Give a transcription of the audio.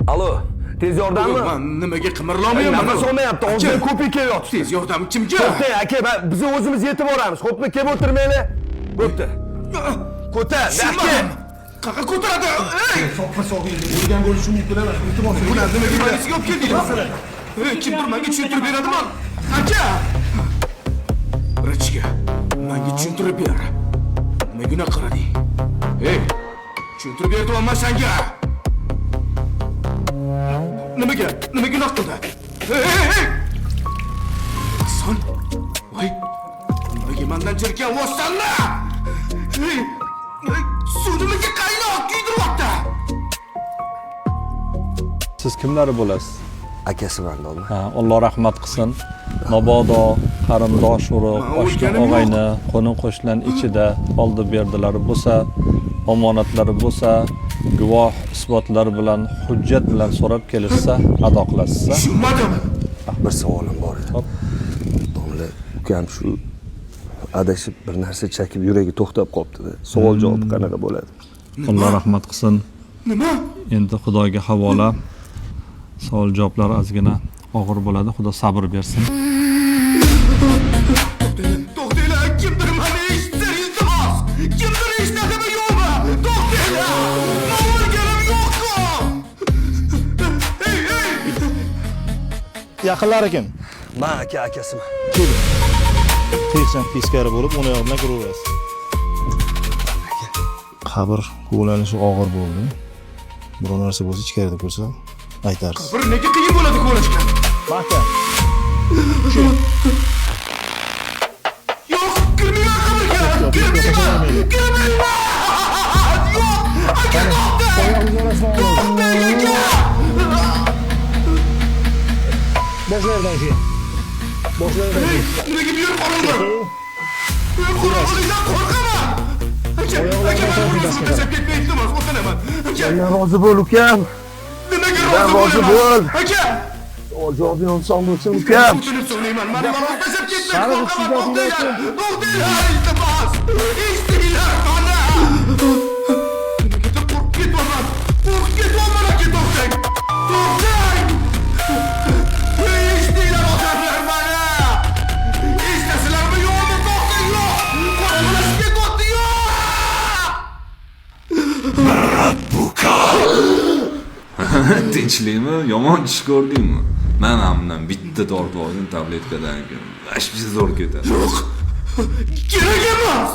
Alo, tez yordammi? Men nimaga qimirlamayapman? Nafas olmayapti, og'zidan ko'pik kelyapti. Tez yordam kimga? To'xtang aka, biz o'zimiz yetib boramiz. Xo'pmi, kelib o'tirmaylik. Bo'pti. Ko'tar, aka. Qaqa ko'taradi. Soppa sog'iydi. O'lgan bo'lishi mumkin emas. Iltimos, Bular nimaga polisiga olib keldingiz? Kimdir menga tushuntirib beradimi? Aka! Vrachga, menga tushuntirib ber. Nima gunoh qilading? Ey, tushuntirib berdim senga. Nima gunoh qildi? Hey! Hasan, voy, nimaga mendan jirkan vossanla? Hey, suvniga qaynoq kuydiryapti. Siz kimlari bo'lasiz? Akasiman bo'ldi. Ha, Alloh rahmat qilsin. Mabodo qarindosh urug', oshna og'ayni, qo'ni-qo'shnilar ichida oldi berdilari bo'lsa, omonatlari bo'lsa, guvoh isbotlari bilan, hujjat bilan so'rab kelishsa, ado qilasiz. Tushunmadim. Bir savolim bor edi. Domla, ukam shu adashib bir narsa chakib yuragi to'xtab qolibdi-da. Savol javob qanaqa bo'ladi? Alloh rahmat qilsin. Nima? Endi Xudoga havola. Savol javoblar ozgina og'ir bo'ladi. Xudo sabr bersin. To'xtanglar, kimdir meni eshitsa iltimos. Kimdir eshitadimi yo'qmi? To'xtanglar. O'lganim yo'q-ku. Hey! Yaqinlari kim? Men akasiman. Teksan teskari bo'lib, uni yoq bilan kiraverasiz. Qabr ko'lanishi og'ir bo'ldi. Biror narsa bo'lsa ichkarida ko'rsa aytarsiz. Bir nega qiyin bo'ladi ko'rishga? Mahkam. Yo'q, kirmayman qabrga. Kirmayman. Yo'q, aka Boshlardan keyin. Boshlardan keyin. Nimaga bu yerga qo'yildi? Qo'rqoqlikdan qo'rqaman. Aka, tashlab ketmayaptimiz, o'tinaman. Aka, Rozi bo'l, ukam. nimaga Ben rozi rozi bo'laman? bo'l. Aka, Savol javobini olsam bo'lsin, ukam. o'tinib so'rayman. Meni yolg'iz tashlab ketmang. To'xtanglar, iltimos. Eshtinglar, mana. Nimaga qo'rqib ketyapman? Qo'rqib ketyapman, aka, to'xtang. To'xtang. Eshtinglar, odamlar, mana. Eshitasizlarmi yo'qmi? To'xtang, yo'q. Qo'rqib ketyapti, yo'q. Tinchlikmi? Yomon ish ko'rdingmi? Men hamdan bitta tortib oldim tabletkadan keyin. Ash bizni zo'r ketadi. Kerak emas.